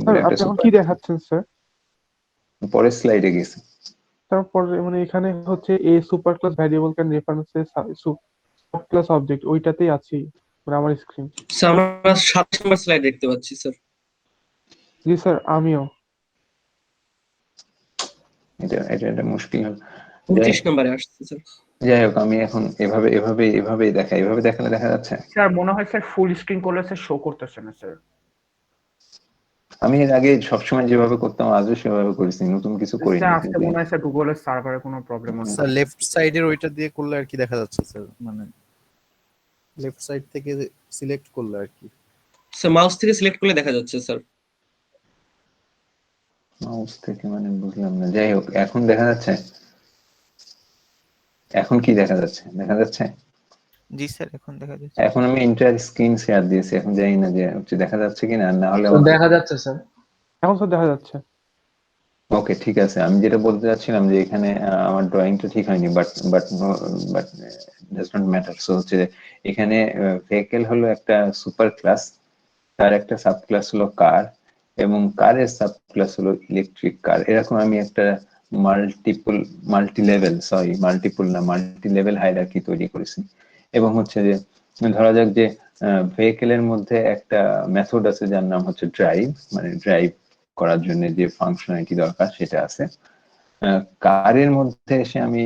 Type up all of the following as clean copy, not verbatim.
Sir একটা আপনি এখন সুপার। কি দেখাচ্ছেন স্যার? পরের স্লাইডে গেছে। তারপরে মানে এখানে হচ্ছে A super class variable can references sub class object, ওইটাতেই আছি মানে আমার স্ক্রিন। স্যার আমরা 27 নম্বর স্লাইড দেখতে পাচ্ছি স্যার। জি স্যার আমিও। এটা এটা এটা মুশকিল হল। 29 নম্বরে আসছে স্যার। যাই হোক, আমি এখন এভাবেই দেখাই। এভাবে দেখালে দেখা যাচ্ছে? স্যার মনে হয় স্যার ফুল স্ক্রিন করলে স্যার শো করতেছে না স্যার। আমি এর আগে সবসময় যেভাবে করতাম আজও সেভাবে করেছি, নতুন কিছু করিনি। স্যার আজকে মনে হয় স্যার গুগলের সার্ভারে কোনো প্রবলেম হচ্ছে। স্যার লেফট সাইডের ওইটা দিয়ে করলে আর কি দেখা যাচ্ছে স্যার, মানে লেফট সাইড থেকে সিলেক্ট করলে আর কি। স্যার মাউস থেকে সিলেক্ট করলে দেখা যাচ্ছে স্যার। মাউস থেকে মানে বুঝলাম না। যাই হোক, এখন দেখা যাচ্ছে? এখন কি দেখা যাচ্ছে? দেখা যাচ্ছে? জি স্যার এখন দেখা যাচ্ছে। এখন আমি ইন্টার স্ক্রিন শেয়ার দিয়েছি, এখন জানি না যে হচ্ছে দেখা যাচ্ছে কিনা, না হলে দেখা যাচ্ছে স্যার। এখন স্যার দেখা যাচ্ছে। ওকে, ঠিক আছে। আমি যেটা বলতে চাচ্ছিলাম যে এখানে আমার ড্রয়িংটা ঠিক হয়নি, but but but does not matter. So হচ্ছে এখানে ভেহিকেল হলো একটা সুপার ক্লাস, তার একটা সাব ক্লাস হলো কার, এবং কারের সাব ক্লাস হলো ইলেকট্রিক কার। এরকম আমি একটা মাল্টি লেভেল হায়ারার্কি তৈরি করেছি। এবং হচ্ছে যে ধরা যাক যে ভেহিকেলের মধ্যে একটা মেথড আছে যার নাম হচ্ছে ড্রাইভ, মানে ড্রাইভ করার জন্য যে ফাংশনালিটি দরকার সেটা আছে। কারের মধ্যে এসে আমি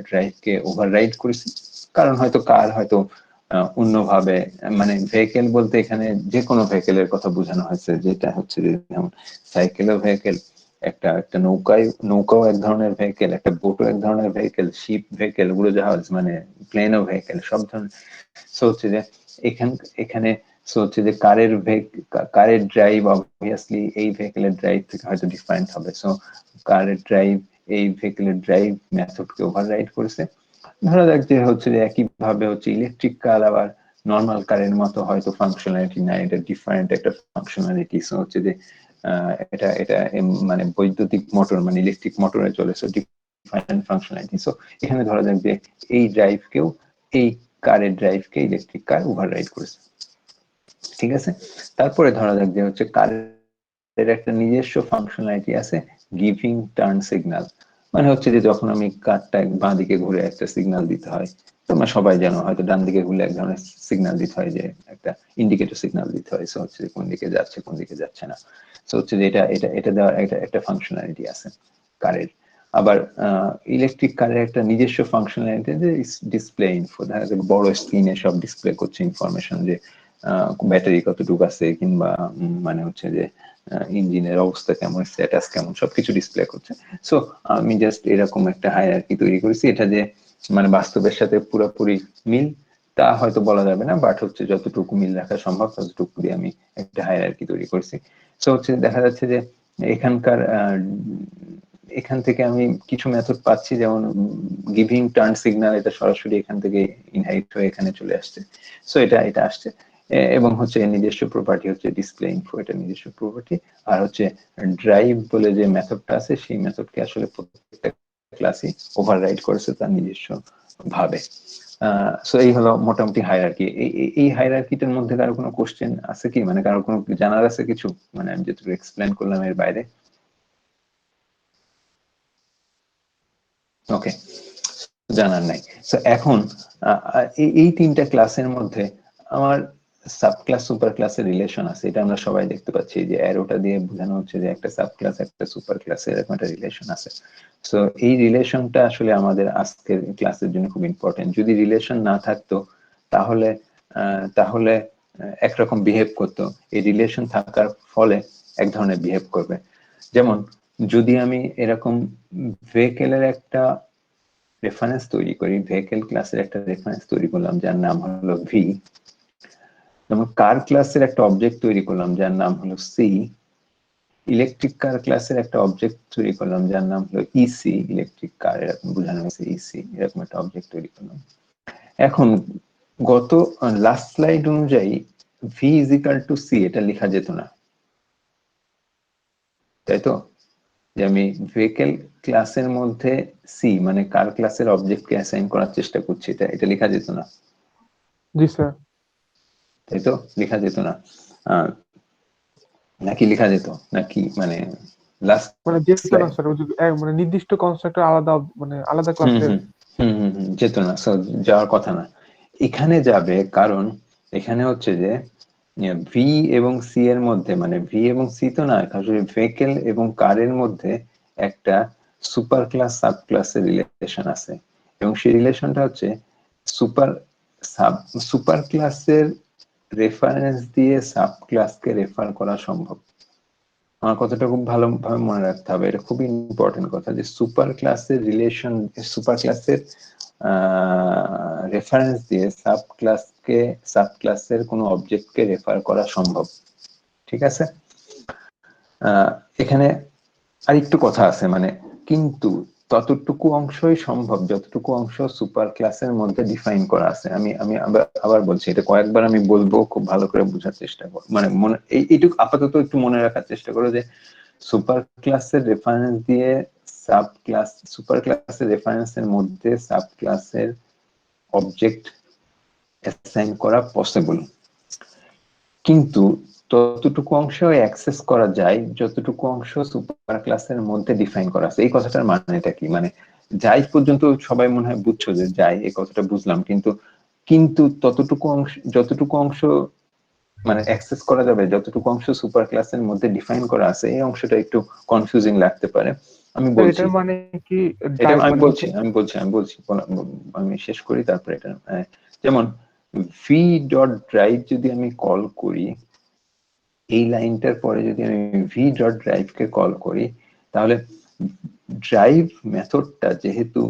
ড্রাইভকে ওভাররাইড করেছি, কারণ হয়তো কার হয়তো অন্যভাবে, মানে ভেহিকেল বলতে এখানে যে কোনো ভেহিকেলের কথা বোঝানো হয়েছে, যেটা হচ্ছে যেমন সাইকেলও ভেহিকেল, একটা একটা নৌকাও এক ধরনের ভেহিকেল, একটা বোটও এক ধরনের ভেহিকেল, শিপ ভেহিকেল, উড়োজাহাজ মানে প্লেনও ভেহিকেল, সব ধরনের। সো হচ্ছে যে এখানে সো হচ্ছে যে কারের ড্রাইভ অবভিয়াসলি এই ভেহিকেলের ড্রাইভ থেকে হয়তো ডিফারেন্ট হবে। সো কারের ড্রাইভ এই ভেহিকেলের ড্রাইভ মেথডকে ওভাররাইড করেছে। ধরা যাক যে হচ্ছে যে একইভাবে হচ্ছে ইলেকট্রিক কার আবার নর্মাল কারের মতো হয়তো ফাংশনালিটি না, এটা ডিফারেন্ট একটা ফাংশনালিটি। সো হচ্ছে যে এটা এটা মানে বৈদ্যুতিক মোটর মানে ইলেকট্রিক মোটরে চলে, সো ডিফারেন্ট ফাংশনালিটি। সো এখানে ধরা যাক যে এই ড্রাইভকেও এই কারের ড্রাইভকে ইলেকট্রিক কার ওভাররাইড করেছে, ঠিক আছে। তারপরে ধরা যাক যে হচ্ছে কারের একটা নিজস্ব ফাংশনালিটি আছে, গিভিং টার্ন সিগন্যাল। মানে হচ্ছে যে যখন আমি কারটা বাঁ দিকে ঘুরে একটা সিগন্যাল দিতে হয়, তোমরা সবাই জানো হয়তো ডান দিকে ঘুরলে এক ধরনের সিগন্যাল দিতে হয়, যে একটা ইন্ডিকেটর সিগন্যাল দিতে হয়। সো হচ্ছে কোন দিকে যাচ্ছে কোন দিকে যাচ্ছে না। সো হচ্ছে যে এটা এটা এটা দেওয়ার একটা ফাংশনালিটি আছে কারের। আবার ইলেকট্রিক কারের একটা নিজস্ব ফাংশনালিটি যে ডিসপ্লে ইনফো, দেখা যাচ্ছে বড় স্ক্রিনে সব ডিসপ্লে করছে ইনফরমেশন, যে ব্যাটারি কতটুকু আছে, কিংবা মানে হচ্ছে যে ইঞ্জিনের অবস্থা কেমন, স্ট্যাটাস কেমন, সবকিছু ডিসপ্লে করছে। সো আমি জাস্ট এরকম একটা হায়ারার্কি তৈরি করেছি। এটা যে মানে বাস্তবের সাথে পুরোপুরি মিল তা হয়তো বলা যাবে না, বাট হচ্ছে যতটুকু মিল রাখা সম্ভব ততটুকু দিয়ে আমি একটা হায়ারার্কি তৈরি করেছি। সো হচ্ছে দেখা যাচ্ছে যে এখান থেকে আমি কিছু মেথড পাচ্ছি, যেমন গিভিং টার্ন সিগন্যাল, এটা সরাসরি এখান থেকে ইনহেরিট হয়ে এখানে চলে আসছে। সো এটা আসছে, এবং হচ্ছে নিজস্ব প্রপার্টি হচ্ছে ডিসপ্লে ইনফো, এটা নিজস্ব প্রপার্টি। আর হচ্ছে ড্রাইভ বলে যে মেথডটা আছে, সেই মেথডকে আসলে প্রত্যেকটা ক্লাসই ওভাররাইড করেছে তার নিজস্ব ভাবে। সো এই হলো মোটামুটি হায়ারার্কি। এই হায়ারার্কিটার মধ্যে কারো কোনো কোশ্চেন আছে কি, মানে কারো কোনো জানার আছে কিছু, মানে আমি যেটুকু এক্সপ্লেন করলাম এর বাইরে? ওকে, জানার নাই। তো এখন এই তিনটা ক্লাসের মধ্যে আমার সাব ক্লাস সুপার ক্লাসের রিলেশন আছে, এটা আমরা সবাই দেখতে পাচ্ছি, যে অ্যারোটা দিয়ে বোঝানো হচ্ছে যে একটা সাব ক্লাস একটা সুপার ক্লাসের এরকম একটা রিলেশন আছে। সো এই রিলেশনটা আসলে আমাদের আজকের ক্লাসের জন্য খুব ইম্পর্টেন্ট। যদি রিলেশন না থাকতো তাহলে তাহলে একরকম বিহেভ করতো, এই রিলেশন থাকার ফলে এক ধরনের বিহেভ করবে। যেমন যদি আমি এরকম ভেহিকেলের একটা রেফারেন্স তৈরি করি, ভেহিকেল ক্লাসের একটা রেফারেন্স তৈরি করলাম যার নাম হলো ভি, যেমন কার ক্লাসের একটা অবজেক্ট তৈরি করলাম যার নাম হলো সি, ইলেকট্রিক কার ক্লাসের একটা অবজেক্ট তৈরি করলাম যার নাম হলো ইসি, ইলেকট্রিক কার এরকম বোঝানো হয়েছে ইসি, এরকম একটা অবজেক্ট তৈরি করলাম। এখন গত লাস্ট স্লাইড অনুযায়ী V is equal to C এটা লেখা যেত না, তাই তো? যে আমি ভেহিকেল ক্লাসের মধ্যে সি মানে কার ক্লাসের অবজেক্টকে অ্যাসাইন করার চেষ্টা করছি, এটা লেখা যেত না, জি স্যার। তাই তো? লেখা যেত না। নাকি লেখা যেত নাকি মানে লাস্ট মানে যেত না স্যার, মানে নির্দিষ্ট কনস্ট্রাক্টর আলাদা, মানে আলাদা ক্লাসের। যেত না, so যাওয়ার কথা না। এখানে যাবে, কারণ এখানে হচ্ছে যে ভি এবং সি এর মধ্যে, মানে ভি এবং সি তো না, আসলে ভেহিকেল এবং কারের মধ্যে একটা সুপার ক্লাস সাব ক্লাসের রিলেশন আছে, এবং সেই রিলেশনটা হচ্ছে সুপার ক্লাসের রেফারেন্স দিয়ে সাব ক্লাসকে রেফার করা সম্ভব। আমার কথাটা খুব ভালোভাবে মনে রাখতে হবে, এটা খুবই ইম্পর্টেন্ট কথা, যে সুপার ক্লাসের রিলেশন, সুপার ক্লাসের রেফারেন্স দিয়ে সাব ক্লাসের কোনো অবজেক্টকে রেফার করা সম্ভব। ঠিক আছে, এখানে আরেকটু কথা আছে, মানে কিন্তু ততটুকু অংশই সম্ভব যতটুকু অংশ সুপার ক্লাসের মধ্যে ডিফাইন করা আছে। আমি আমি আবার বলছি, এটা কয়েকবার আমি বলবো, খুব ভালো করে বোঝার চেষ্টা করো, মানে মনে এইটুকু আপাতত একটু মনে রাখার চেষ্টা করো যে সুপার ক্লাসের রেফারেন্স দিয়ে সুপার ক্লাসের রেফারেন্সের মধ্যে সাব ক্লাসের অবজেক্ট অ্যাসাইন করা পসিবল, কিন্তু ততটুকু অংশ অ্যাক্সেস করা যায় যতটুকু অংশ সুপার ক্লাসের মধ্যে ডিফাইন করা আছে। এই কথাটার মানেটা কি, মানে যাই পর্যন্ত সবাই মনে হয় বুঝছো যে যাই, এই কথাটা বুঝলাম, কিন্তু কিন্তু যতটুকু অংশ মানে অ্যাক্সেস করা যাবে, যতটুকু অংশ সুপার ক্লাসের মধ্যে ডিফাইন করা আছে, এই অংশটা একটু কনফিউজিং লাগতে পারে। আমি বলছি, এটার মানে কি এটা আমি মানে বলছি আমি শেষ করি, তারপরে এটা যেমন ভি ডট ড্রাইভ যদি আমি কল করি, এই লাইনটার পরে যদি আমি ভি ডট ড্রাইভ কে কল করি, তাহলে ড্রাইভ মেথডটা যেহেতু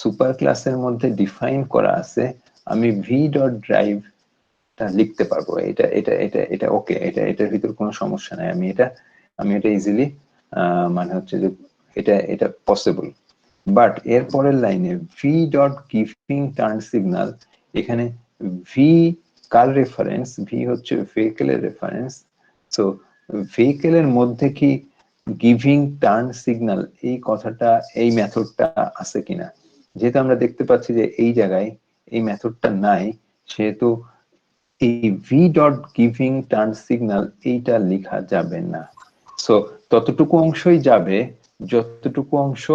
সুপার ক্লাসের মধ্যে ডিফাইন করা আছে, আমি ভি ডট ড্রাইভ লিখতে পারবো। এটা এটা এটা এটা ওকে, এটার ভিতর কোনো সমস্যা নাই, আমি এটা ইজিলি মানে হচ্ছে যে এটা পসিবল। বাট এর পরের লাইনে V dot giving turn signal, এখানে ভি কার রেফারেন্স, ভি হচ্ছে ভেহিকেলের রেফারেন্স, সো ভেহিকেলের মধ্যে কি গিভিং টার্ন সিগন্যাল এই কথাটা, এই মেথডটা আছে কিনা। যেহেতু আমরা দেখতে পাচ্ছি যে এই জায়গায় এই মেথডটা নাই, সেহেতু এই V dot giving turn signal এইটা লেখা যাবে না। সো ততটুকু অংশই যাবে যতটুকু অংশ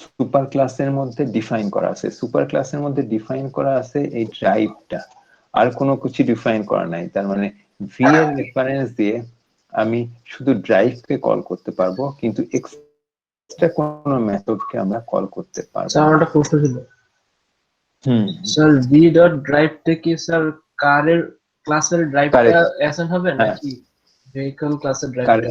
সুপার ক্লাসের মধ্যে ডিফাইন করা আছে। সুপার ক্লাসের মধ্যে ডিফাইন করা আছে এই ড্রাইভটা, আর কোনো কিছু ডিফাইন করা নাই। তার মানে ভি এর রেফারেন্স দিয়ে আমি শুধু ড্রাইভকে কল করতে পারবো, কিন্তু এক্সট্রা কোনো মেথডকে আমরা কল করতে পারবো স্যার না। আমার একটা প্রশ্ন ছিল হুম, স্যার, ভি ডট ড্রাইভ থেকে স্যার কারের ক্লাসের ড্রাইভটা অ্যাসাইন হবে নাকি ভেহিকল ক্লাসের ড্রাইভটা?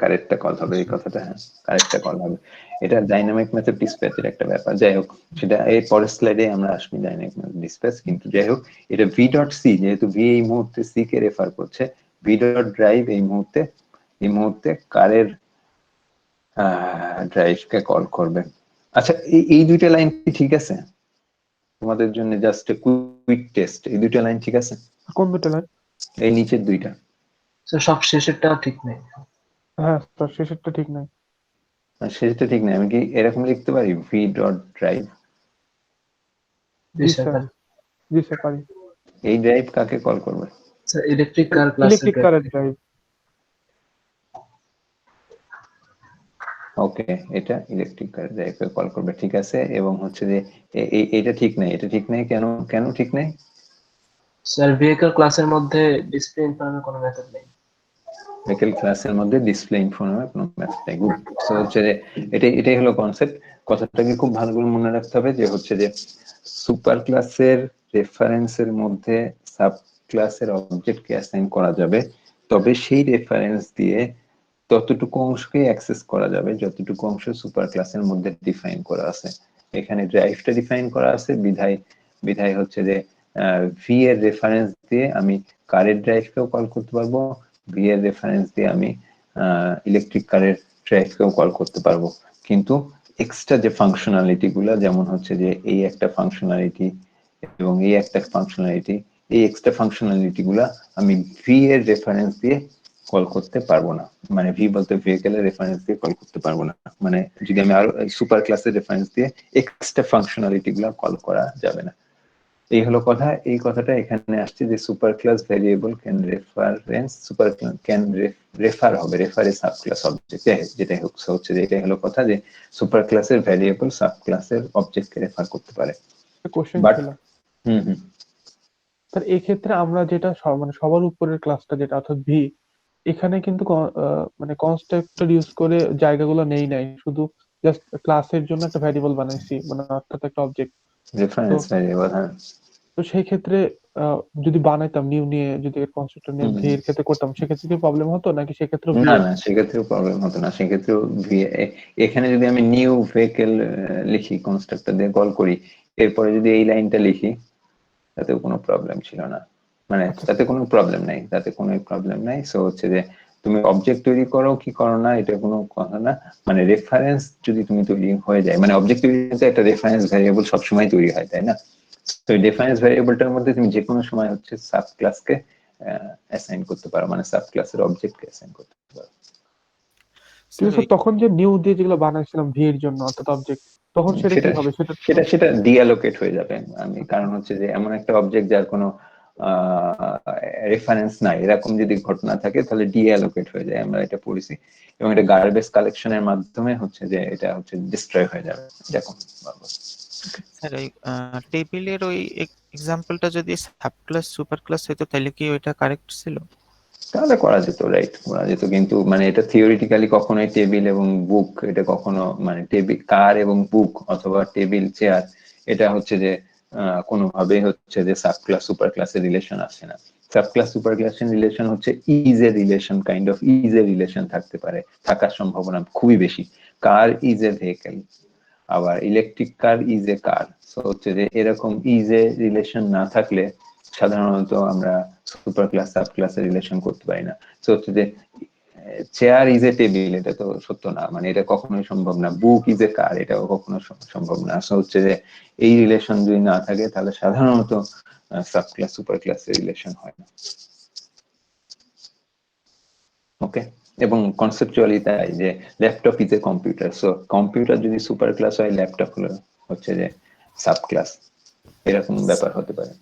কারেক্টটা কল হবে, এই কথাটা, হ্যাঁ কারেক্টটা কল হবে। এটা ডাইনামিক মেথড ডিসপ্যাচের একটা ব্যাপার। যাই হোক, সেটা এই পরের স্লাইডে আমরা আসবি ডাইনামিক মেথড ডিসপ্যাচ। কিন্তু যাই হোক, এটা ভি ডট সি, যেহেতু ভি এই মুহূর্তে সি কে রেফার করছে, ভি ডট ড্রাইভ এই মুহূর্তে কারের ড্রাইভকে কল করবে। আচ্ছা, এই দুইটা লাইন কি ঠিক আছে তোমাদের জন্য? জাস্ট কুইক টেস্ট, এই দুইটা লাইন ঠিক আছে? কোন দুটো লাইন? এই নিচের দুইটা। স্যার সব শেষেরটা ঠিক নেই। হ্যাঁ স্যার, শেষেরটা ঠিক নাই। সেটা ঠিক নাই, আমি কি এরকম লিখতে পারি ভি ডট ড্রাইভ? জি স্যার। জি স্যার পারি। এই ড্রাইভ কাকে কল করবে? স্যার ইলেকট্রিক কার ক্লাসের ইলেকট্রিক কারের ড্রাইভ। ওকে, এটা ইলেকট্রিক কার ড্রাইভকে কল করবে, ঠিক আছে। এবং হচ্ছে যে এটা ঠিক নাই, কেন ঠিক নাই? স্যার ভেহিকল ক্লাসের মধ্যে ডিসপ্লে ইনফরমেশন কোনো মেথড নেই। ভেহিকল ক্লাসের মধ্যে ডিসপ্লে ইনফরমেশন কোনো মেথড নেই। গুড। সো হচ্ছে যে এটাই হলো কনসেপ্ট। কথাটাকে খুব ভালো করে মনে রাখতে হবে যে হচ্ছে যে সুপার ক্লাসের রেফারেন্সের মধ্যে সাব ক্লাসের অবজেক্টকে অ্যাসাইন করা যাবে, তবে সেই রেফারেন্স দিয়ে ততটুকু অংশকে অ্যাক্সেস করা যাবে যতটুকু অংশ সুপার ক্লাসের মধ্যে ডিফাইন করা আছে। এখানে ড্রাইভটা ডিফাইন করা আছে, বিধায় হচ্ছে যে ভি এর রেফারেন্স দিয়ে আমি কারের ড্রাইভকেও কল করতে পারবো, ভি এর রেফারেন্স দিয়ে আমি ইলেকট্রিক কারের ড্রাইভকেও কল করতে পারবো। কিন্তু এক্সট্রা যে ফাংশনালিটি গুলা, যেমন হচ্ছে যে এই একটা ফাংশনালিটি এবং এই একটা ফাংশনালিটি, এই এক্সট্রা ফাংশনালিটি গুলা আমি ভি এর রেফারেন্স দিয়ে কল করতে পারবো না। মানে ভি বলতে ভেহিকেলের রেফারেন্স দিয়ে কল করতে পারবো না। মানে যদি আমি আরো সুপার ক্লাসের রেফারেন্স দিয়ে এক্সট্রা ফাংশনালিটি গুলা কল করা যাবে না। এই হলো কথা। এই কথাটা এখানে আসছে যে super class variable can reference super can refer হবে, refer a sub class object, যেটাই হোক। So হচ্ছে যে এটাই হলো কথা যে সুপার ক্লাসের ভ্যারিয়েবল সাব ক্লাসের অবজেক্টকে রেফার করতে পারে। কোশ্চেন বাট ছিল হুম স্যার, এক্ষেত্রে আমরা যেটা মানে সবার উপরের ক্লাসটা যেটা অর্থাৎ ভি, এখানে কিন্তু মানে কনস্ট্রাক্টর ইউজ করে জায়গাগুলো নেই নাই, শুধু জাস্ট ক্লাসের জন্য একটা ভ্যারিয়েবল বানাইছি, মানে অর্থাৎ একটা অবজেক্ট। তো রেফারেন্স ভ্যারিয়েবল, হ্যাঁ। তো সেই ক্ষেত্রে যদি বানাইতাম নিউ নিয়ে, যদি এর কনস্ট্রাক্টর নিয়ে ভি এর ক্ষেত্রে করতাম, সেক্ষেত্রে কি প্রবলেম হতো নাকি সেক্ষেত্রে ভি না এর? না, সেক্ষেত্রেও প্রবলেম হতো না। সেক্ষেত্রেও এখানে যদি আমি নিউ ভেহিকেল লিখি, কনস্ট্রাক্টর দিয়ে কল করি, এরপরে যদি এই লাইনটা লিখি, তাতেও কোনো প্রবলেম ছিল না। মানে আচ্ছা তাতে কোনো প্রবলেম নাই, তাতে কোনো প্রবলেম নাই। সো হচ্ছে যে তুমি অবজেক্ট তৈরি করো কি করো না, এটা কোনো কথা না। মানে রেফারেন্স যদি তুমি তৈরি হয়ে যায়, মানে অবজেক্ট তৈরি হতে একটা রেফারেন্স ভ্যারিয়েবল সবসময় তৈরি হয়, তাই না? তো এই রেফারেন্স ভ্যারিয়েবলটার মধ্যে তুমি যে কোনো সময় হচ্ছে সাব ক্লাসকে অ্যাসাইন করতে পারো, মানে সাব ক্লাসের অবজেক্টকে অ্যাসাইন করতে পারো। কিন্তু স্যার স্যার, তখন যে নিউ দিয়ে যেগুলো বানাইছিলাম ভি এর জন্য অর্থাৎ অবজেক্ট, তখন সেটা কি সেটা হবে সেটা তো? সেটা সেটা ডিঅ্যালোকেট হয়ে যাবে। আমি কারণ হচ্ছে যে এমন একটা অবজেক্ট যার কোনো রেফারেন্স নাই, এরকম যদি ঘটনা থাকে তাহলে ডিঅ্যালোকেট হয়ে যায়, আমরা এটা পড়েছি। এবং এটা গার্বেজ কালেকশনের মাধ্যমে হচ্ছে যে এটা হচ্ছে ডিস্ট্রয় হয়ে যাবে এরকম। স্যার ওই টেবিলের ওই এক্সাম্পলটা যদি সাব ক্লাস সুপার ক্লাস হতো তাহলে কি ওইটা কারেক্ট ছিল? তাহলে করা যেত, রাইট, করা যেত। কিন্তু মানে এটা থিওরিটিক্যালি কখনোই টেবিল এবং বুক, এটা কখনো মানে টেবিল কার এবং বুক অথবা টেবিল চেয়ার, এটা হচ্ছে যে কোনোভাবেই হচ্ছে যে সাব ক্লাস সুপার ক্লাসের রিলেশন আসে না। সাব ক্লাস সুপার ক্লাসের রিলেশন হচ্ছে is a relation, kind of is a relation থাকতে পারে, থাকার সম্ভাবনা খুবই বেশি। কার ইজ এ ভেহিকেল, আবার electric car is a car. So হচ্ছে যে এরকম ইজ এ রিলেশন না থাকলে সাধারণত আমরা সুপার ক্লাস সাব ক্লাসের রিলেশন করতে পারি না। তো হচ্ছে যে চেয়ার ইজ এ টেবিল, এটা তো সত্য না, মানে এটা কখনোই সম্ভব না। বুক ইজ এ কার, এটাও কখনো সম্ভব না। সো হচ্ছে যে এই রিলেশন যদি না থাকে তাহলে সাধারণত সাব ক্লাস সুপার ক্লাসের রিলেশন হয় না। ওকে। এবং কনসেপচুয়ালি তাই যে laptop is a computer, so computer যদি সুপার ক্লাস হয়, ল্যাপটপ হলো হচ্ছে যে সাব ক্লাস, এরকম ব্যাপার হতে পারে।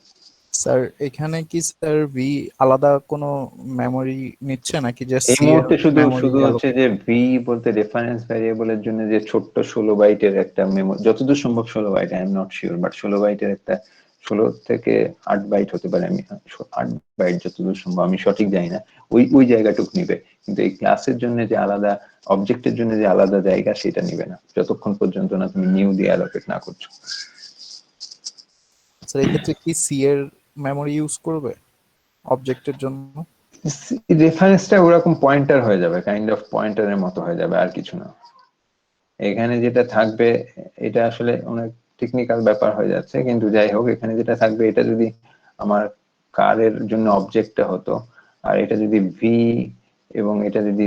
স্যার এখানে কি স্যার ভি আলাদা কোনো মেমরি নিচ্ছে নাকি যে এই সি এর মুহূর্তে শুধু মেমরি শুধু হচ্ছে যে ভি বলতে রেফারেন্স ভ্যারিয়েবলের জন্য যে ছোট্ট 16 বাইটের একটা মেমোরি, যতদূর সম্ভব 16 byte, I am not sure, but 16 বাইটের একটা 16 থেকে 8 বাইট হতে পারে, আমি 8 বাইট যতদূর সম্ভব, আমি সঠিক জানি না, ওই ওই জায়গাটুক নিবে। কিন্তু এই ক্লাসের জন্য যে আলাদা, অবজেক্টের জন্য যে আলাদা জায়গা, সেটা নিবে না যতক্ষণ পর্যন্ত না তুমি নিউ দিয়ে অ্যালোকেট না করছো। স্যার এই ক্ষেত্রে কি সি এর মেমরি ইউজ করবে অবজেক্টের জন্য? রেফারেন্সটা ওরকম পয়েন্টার হয়ে যাবে, কাইন্ড অফ পয়েন্টারের মতো হয়ে যাবে, আর কিছু না। এখানে যেটা থাকবে এটা আসলে অনেক টেকনিক্যাল ব্যাপার হয়ে যাচ্ছে, কিন্তু যাই হোক, এখানে যেটা থাকবে, এটা যদি আমার কারের জন্য অবজেক্টটা হতো, আর এটা যদি ভি এবং এটা যদি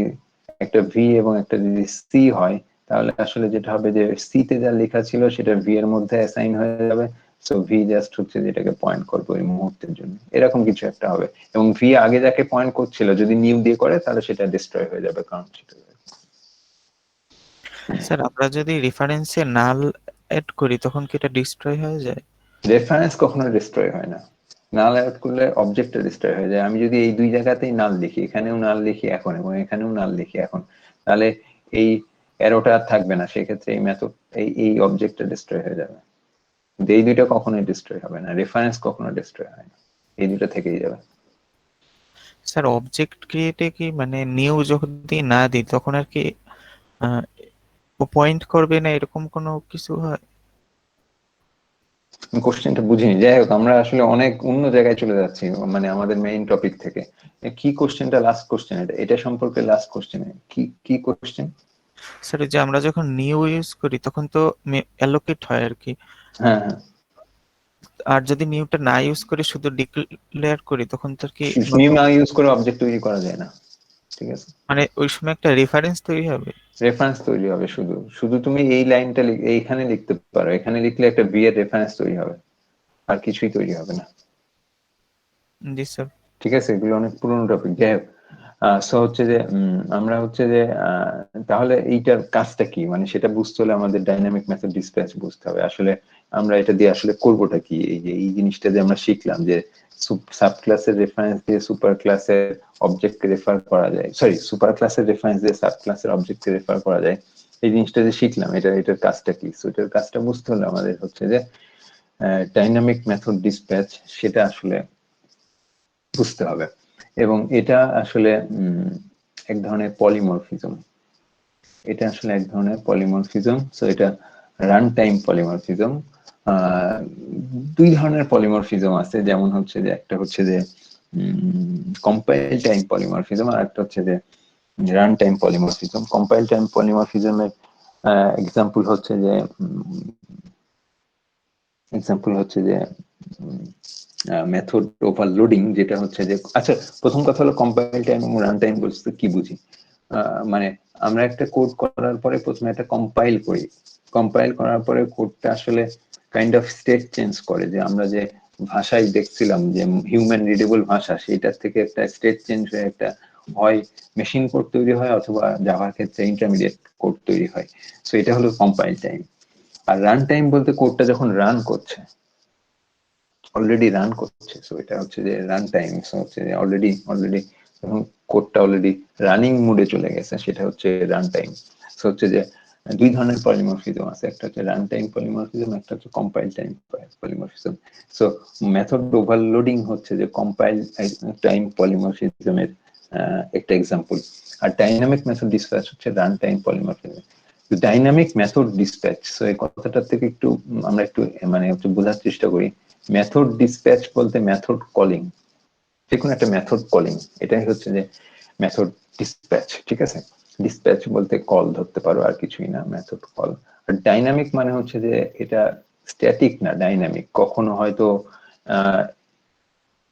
একটা ভি এবং একটা যদি সি হয়, তাহলে আসলে যেটা হবে যে সি তে যা লেখা ছিল সেটা ভি এর মধ্যে অ্যাসাইন হয়ে যাবে। সো ভি জাস্ট হচ্ছে যেটাকে পয়েন্ট করবো এই মুহূর্তের জন্য, এরকম কিছু একটা হবে। এবং ভি আগে যাকে পয়েন্ট করছিল যদি নিউ দিয়ে করে, তাহলে সেটা ডিস্ট্রয় হয়ে যাবে, কারণ সেটা। স্যার আমরা যদি রেফারেন্সে নাল এড করি তখন কি এটা ডিস্ট্রয় হয়ে যায়? রেফারেন্স কখনো ডিস্ট্রয় হয় না, নাল অ্যাড করলে অবজেক্টটা ডিস্ট্রয় হয়ে যায়। আমি যদি এই দুই জায়গাতেই নাল লিখি, এখানেও নাল লিখি এখন এবং এখানেও নাল লিখি এখন, তাহলে এই অ্যারোটা আর থাকবে না, সেক্ষেত্রে এই মেথড এই অবজেক্টটা ডিস্ট্রয় হয়ে যাবে। কিন্তু এই দুইটা কখনোই ডিস্ট্রয় হবে না, রেফারেন্স কখনো ডিস্ট্রয় হয় না, এই দুটো থেকেই যাবে। স্যার অবজেক্ট ক্রিয়েটে কি মানে নিউ যদি না দিই তখন আর কি ও পয়েন্ট করবে না এরকম কোনো কিছু হয়? কোশ্চেনটা বুঝিনি, যাই হোক, আমরা আসলে অনেক অন্য জায়গায় চলে যাচ্ছি, মানে আমাদের মেইন টপিক থেকে। কি কোশ্চেনটা, লাস্ট কোশ্চেন, এটা সম্পর্কে লাস্ট কোশ্চেন কি কি কোশ্চেন? স্যার যে আমরা যখন নিউ ইউজ করি তখন তো অ্যালোকেট হয় আর কি, হ্যাঁ হ্যাঁ, আর যদি নিউটা না ইউজ করি শুধু ডিক্লেয়ার করি তখন তো আর কি নিউ নতুন না ইউজ করে অবজেক্ট তৈরি করা যায় না, ঠিক আছে? মানে ওই সময় একটা রেফারেন্স তৈরি হবে। রেফারেন্স তৈরি হবে, শুধু শুধু তুমি এই লাইনটা এইখানে লিখতে পারো, এখানে লিখলে একটা ভি এর রেফারেন্স তৈরি হবে, আর কিছুই তৈরি হবে না, জি স্যার। ঠিক আছে? এগুলো অনেক পুরোনো টপিক, যাই হোক। সো হচ্ছে যে আমরা হচ্ছে যে তাহলে এইটার কাজটা কি, মানে সেটা বুঝতে হলে আমাদের ডাইনামিক মেথড ডিসপ্যাচ বুঝতে হবে। আসলে আমরা এটা দিয়ে আসলে করবোটা কি, এই যে এই জিনিসটা যে আমরা শিখলাম যে সাব ক্লাসের রেফারেন্স দিয়ে সুপার ক্লাসের অবজেক্টকে রেফার করা যায়, সরি সুপার ক্লাসের রেফারেন্স দিয়ে সাব ক্লাসের অবজেক্টকে রেফার করা যায়, এই জিনিসটা যে শিখলাম এটার কাজটা কি। সো এটার কাজটা বুঝতে হলে আমাদের হচ্ছে যে ডাইনামিক মেথড ডিসপ্যাচ সেটা আসলে বুঝতে হবে। এবং এটা আসলে এক ধরনের পলিমরফিজম, এটা আসলে এক ধরনের পলিমরফিজম। সো এটা রান টাইম পলিমরফিজম। দুই ধরনের পলিমরফিজম আছে, যেমন হচ্ছে যে একটা হচ্ছে যে কম্পাইল টাইম পলিমরফিজম, আর একটা হচ্ছে যে run time polymorphism. Compile time পলিমরফিজমের এক্সাম্পল হচ্ছে যে মেথড ওভারলোডিং, যেটা হচ্ছে যে, আচ্ছা প্রথম কথা হলো কম্পাইল টাইম এবং রান টাইম বলতে কি বুঝি। মানে আমরা একটা কোড করার পরে প্রথমে একটা কম্পাইল করি, কম্পাইল করার পরে কোডটা আসলে কাইন্ড অফ স্টেট চেঞ্জ করে, যে আমরা যে ভাষায় দেখছিলাম যে হিউম্যান রিডেবল ভাষা, সেইটার থেকে একটা স্টেট চেঞ্জ হয়ে একটা হয় মেশিন কোড তৈরি হয় অথবা জাভার ক্ষেত্রে ইন্টারমিডিয়েট কোড তৈরি হয়। সো এটা হলো কম্পাইল টাইম। আর রান টাইম বলতে কোডটা যখন রান করছে, অলরেডি রান করছে, সো এটা হচ্ছে যে রান টাইম। সো হচ্ছে যে অলরেডি যখন কোডটা অলরেডি রানিং মোডে চলে গেছে, সেটা হচ্ছে রান টাইম। সো হচ্ছে যে দুই ধরনের পলিমরফিজম আছে, একটা হচ্ছে রান টাইম পলিমরফিজম, একটা হচ্ছে compile time polymorphism. So method overloading হচ্ছে যে কম্পাইল টাইম পলিমরফিজমের একটা এক্সাম্পল, আর ডাইনামিক মেথড ডিসপ্যাচ হচ্ছে run time polymorphism. Dynamic method dispatch, so এই কথাটা থেকে একটু আমরা একটু মানে একটু বোঝার চেষ্টা করি। মেথড ডিসপ্যাচ বলতে মেথড কলিং, যে কোনো একটা মেথড কলিং, এটাই হচ্ছে যে মেথড ডিসপ্যাচ, ঠিক আছে। ডিসপ্যাচ বলতে কল ধরতে পারো, আর কিছুই না, মেথড কল। আর ডাইনামিক মানে হচ্ছে যে এটা স্ট্যাটিক না, ডাইনামিক। কখনো হয়তো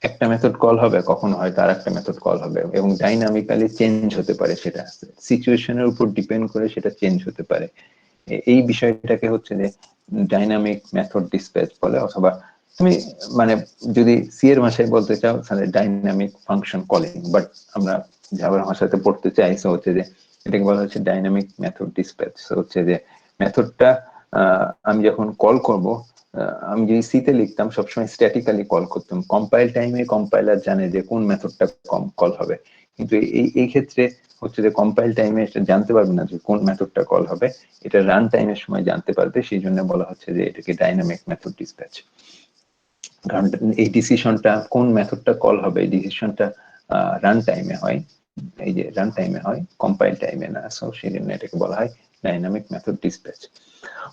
একটা মেথড কল হবে, কখনো হয়তো আর একটা মেথড কল হবে, এবং ডাইনামিক্যালি চেঞ্জ হতে পারে, সেটা সিচুয়েশনের উপর ডিপেন্ড করে সেটা চেঞ্জ হতে পারে। এই বিষয়টাকে হচ্ছে যে ডাইনামিক মেথড ডিসপ্যাচ বলে, অথবা তুমি মানে যদি সি এর ভাষায় বলতে চাও তাহলে ডাইনামিক ফাংশন কলিং, বাট আমরা জাভার ভাষাতে পড়তে চাই, সো হচ্ছে যে এটাকে বলা হচ্ছে ডাইনামিক মেথড ডিসপ্যাচ। সো হচ্ছে যে মেথডটা আমি যখন কল করব, আমি যদি সি তে লিখতাম সবসময় স্ট্যাটিক্যালি কল করতাম, কম্পাইল টাইমে কম্পাইলার জানে যে কোন মেথডটা কল হবে, কিন্তু এই ক্ষেত্রে হচ্ছে যে কম্পাইল টাইমে এটা জানতে পারবে না যে কোন মেথডটা কল হবে, এটা রান টাইমের সময় জানতে পারবে, সেই জন্য বলা হচ্ছে যে এটাকে ডাইনামিক মেথড ডিসপ্যাচ। কারণ এই ডিসিশনটা কোন মেথডটা কল হবে, এই ডিসিশনটা রান টাইমে হয়, এই যে রান টাইমে হয়, কম্পাইল টাইমে না। সো সেই জন্য এটাকে বলা হয় ডাইনামিক মেথড ডিসপ্যাচ।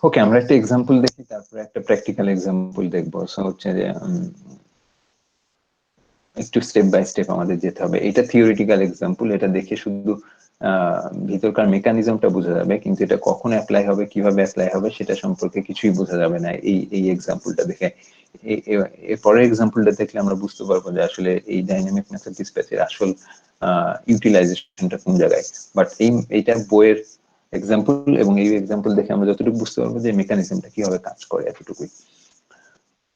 ওকে, আমরা একটা এক্সাম্পল দেখি, তারপরে একটা প্র্যাকটিক্যাল এক্সাম্পল দেখবো। সো হচ্ছে যে একটু স্টেপ বাই স্টেপ আমাদের যেতে হবে। এটা থিওরিটিক্যাল এক্সাম্পল, এটা দেখে শুধু ভিতরকার মেকানিজমটা বোঝা যাবে, কিন্তু এটা কখন অ্যাপ্লাই হবে, কিভাবে অ্যাপ্লাই হবে, সেটা সম্পর্কে কিছুই বোঝা যাবে না এই এক্সাম্পলটা দেখে। এর পরের এক্সাম্পলটা দেখলে আমরা বুঝতে পারবো যে আসলে এই ডাইনামিক মেথড ডিসপ্যাচের আসল ইউটিলাইজেশনটা কোন জায়গায়। বাট এইটা বইয়ের এক্সাম্পল, এবং এই এক্সাম্পল দেখে আমরা যতটুকু বুঝতে পারবো যে মেকানিজমটা কিভাবে কাজ করে, এতটুকুই।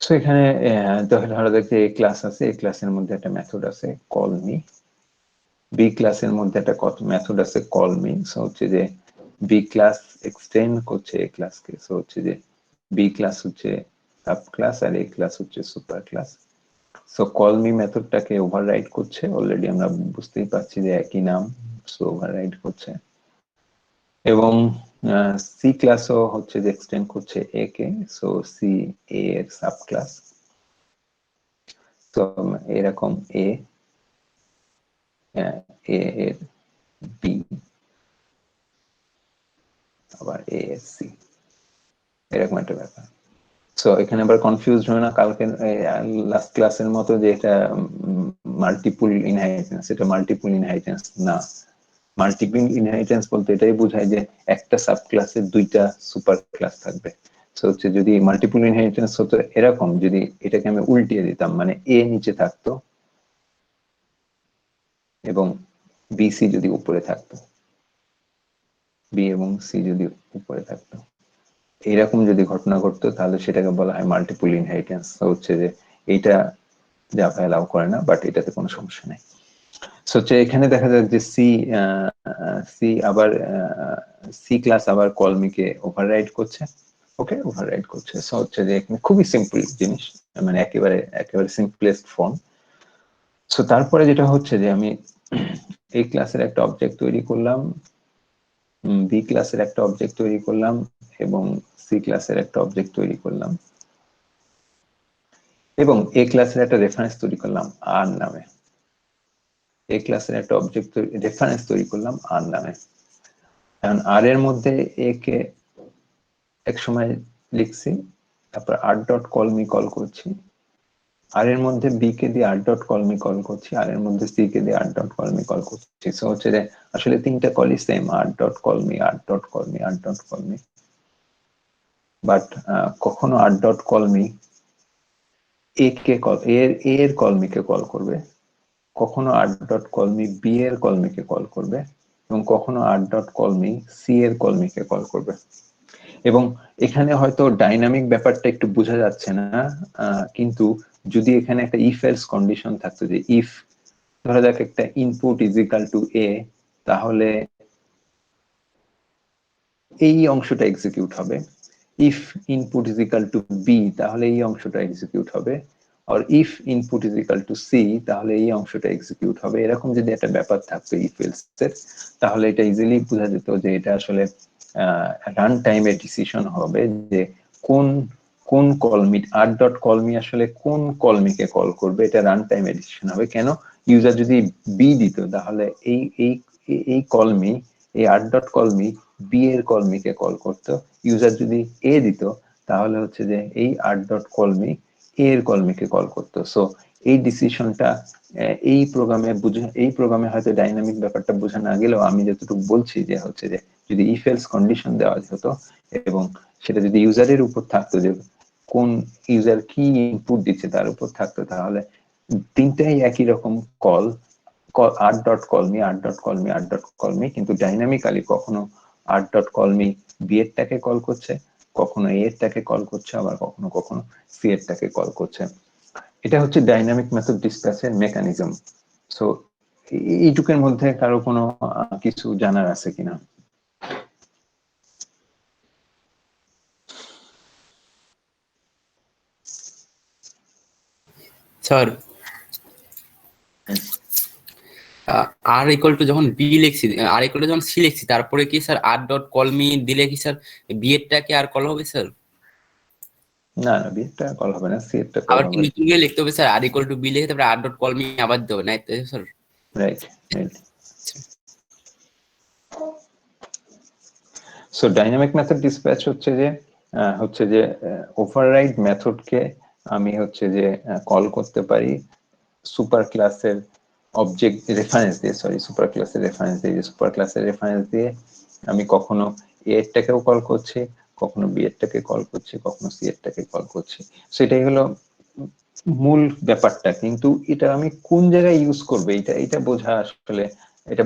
সো এখানে ধরা যাক যে ক্লাস আছে, এই ক্লাসের মধ্যে একটা মেথড আছে কল মি, বি ক্লাসের মধ্যে একটা মেথড আছে কল মি। সো হচ্ছে যে বি ক্লাস এক্সটেন্ড করছে এ ক্লাসকে, সো হচ্ছে যে বি ক্লাস হচ্ছে সাব ক্লাস আর এ ক্লাস হচ্ছে super class. So call me মেথডটাকে ওভাররাইড করছে, অলরেডি আমরা বুঝতেই পারছি যে একই নাম, সো ওভাররাইড করছে। এবং সি ক্লাসও হচ্ছে যে এক্সটেন্ড করছে এ কে, সো সি এ এর সাব ক্লাস। তো এরকম এ এর বি, আবার এ এর সি, এরকম একটা ব্যাপার। সো এখানে আবার কনফিউজ হয় না কালকে লাস্ট ক্লাসের মতো যে এটা মাল্টিপল ইনহেরিটেন্স, এটা মাল্টিপল ইনহেরিটেন্স না। মাল্টিপল ইনহেরিটেন্স বলতে এটাই বোঝায় যে একটা সাব ক্লাসের দুইটা সুপার ক্লাস থাকবে। সো হচ্ছে যদি মাল্টিপল ইনহেরিটেন্স হতো এরকম, যদি এটাকে আমি উল্টিয়ে দিতাম, মানে এ নিচে থাকতো এবং বি সি যদি উপরে থাকতো, বি এবং সি যদি উপরে থাকতো, এইরকম যদি ঘটনা ঘটতো, তাহলে সেটাকে বলা হয় মাল্টিপল ইনহেরিটেন্স। হচ্ছে যে এইটা জাভা অ্যালাউ করে না, বাট এটাতে কোনো সমস্যা নেই। সো হচ্ছে এখানে দেখা যায় যে সি আবার সি ক্লাস আবার কলমিকে ওভাররাইড করছে, ওকে ওভাররাইড করছে। সো হচ্ছে যে এখানে খুবই সিম্পল জিনিস, মানে একেবারে একেবারে সিম্পলেস্ট ফর্ম। সো তারপরে যেটা হচ্ছে যে আমি এই ক্লাসের একটা অবজেক্ট তৈরি করলাম, বি ক্লাসের একটা অবজেক্ট তৈরি করলাম এবং সি ক্লাসের একটা অবজেক্ট তৈরি করলাম এবং এ ক্লাসের একটা রেফারেন্স তৈরি করলাম আর নামে। এ ক্লাসের একটা অবজেক্ট রেফারেন্স তৈরি করলাম আর নামে। এখন আর এর মধ্যে এ কে এক সময় লিখছি, তারপর R dot call me call করছি, আর এর মধ্যে বি কে দিয়ে R dot call me call করছি, আর এর মধ্যে সি কে দিয়ে R dot call me call করছি। সো হচ্ছে যে আসলে তিনটা কলই same, R dot call me, R dot call me, R dot call me. But কখনো R dot call me A কে কল এর কল মি কে কল করবে, কখনো R dot call me B এর কল মি কে কল করবে, এবং কখনো R dot call me C এর কল মি কে কল করবে। এবং এখানে হয়তো ডাইনামিক ব্যাপারটা একটু বোঝা যাচ্ছে না, কিন্তু যদি এখানে একটা ইফ এলস কন্ডিশন থাকতো, যে ইফ ধরা যাক একটা input is equal to A, তাহলে এই অংশটা এক্সিকিউট হবে। If input is equal to B, তাহলে এই অংশটা এক্সিকিউট হবে। আর if input is equal to C, তাহলে এই অংশটা এক্সিকিউট হবে। এরকম যদি একটা ব্যাপার থাকতো ইফ এলস এর, তাহলে এটা ইজিলি বোঝা যেত যে এটা আসলে রান টাইমে ডিসিশন হবে যে কোন কোন কলমি, আর ডট কলমি আসলে কোন কলমিকে কল করবে, এটা রান টাইমে ডিসিশন হবে। কেন, ইউজার যদি বি দিত, তাহলে এই এই এই কলমি, এই আর ডট কলমি বি এর কলমিকে কল করতো। ইউজার যদি এ দিত, তাহলে হচ্ছে যে এই আর ডট কলমি এ এর কলমিকে কল করতো। সো এই ডিসিশনটা এই প্রোগ্রামে হয়তো ডাইনামিক ব্যাপারটা বোঝা না গেলেও আমি যতটুকু বলছি যে হচ্ছে যে যদি ইফ এলস কন্ডিশন দেওয়া হতো এবং সেটা যদি ইউজারের উপর থাকতো, যে কোন ইউজার কি ইনপুট দিচ্ছে তার উপর থাকতো, তাহলে তিনটাই একই রকম কল, R dot call me, R dot call me, R dot call me, কিন্তু ডাইনামিক্যালি কখনো R dot call me B এরটাকে কল করছে, কখনো এ এরটাকে কল করছে, আবার কখনো কখনো সি এরটাকে কল করছে। এটা হচ্ছে ডাইনামিক মেথড ডিসপ্যাচের মেকানিজম। সো এইটুকের মধ্যে কারো কোনো কিছু জানার আছে কিনা? স্যার আর ইকুয়াল টু যখন বি লিখছি, আর ইকুয়াল টু যখন সি লিখছি, তারপরে কি sir R dot call me দিলে কি স্যার বি এরটাকে আর কল হবে স্যার? না না, বি এরটা কল হবে না, সি এরটা কল আবার কি হবে। নতুন করে লিখতে হবে sir? R equal to B লিখে তারপরে আর ডট কল মি আবার দিতে হবে না sir? Right right. So dynamic method dispatch হচ্ছে যে ওভাররাইড মেথডকে আমি হচ্ছে যে কল করতে পারি সুপার ক্লাসের অবজেক্ট রেফারেন্স দিয়ে, সুপার ক্লাসের রেফারেন্স দিয়ে আমি কখনো এ এরটাকেও কল করছি, কখনো বি এরটাকে কল করছি, কখনো সি এরটাকে কল করছি। সেটাই হলো মূল ব্যাপারটা। কিন্তু এটা আমি কোন জায়গায় ইউজ করবো, এটা বোঝা আসলে, এটা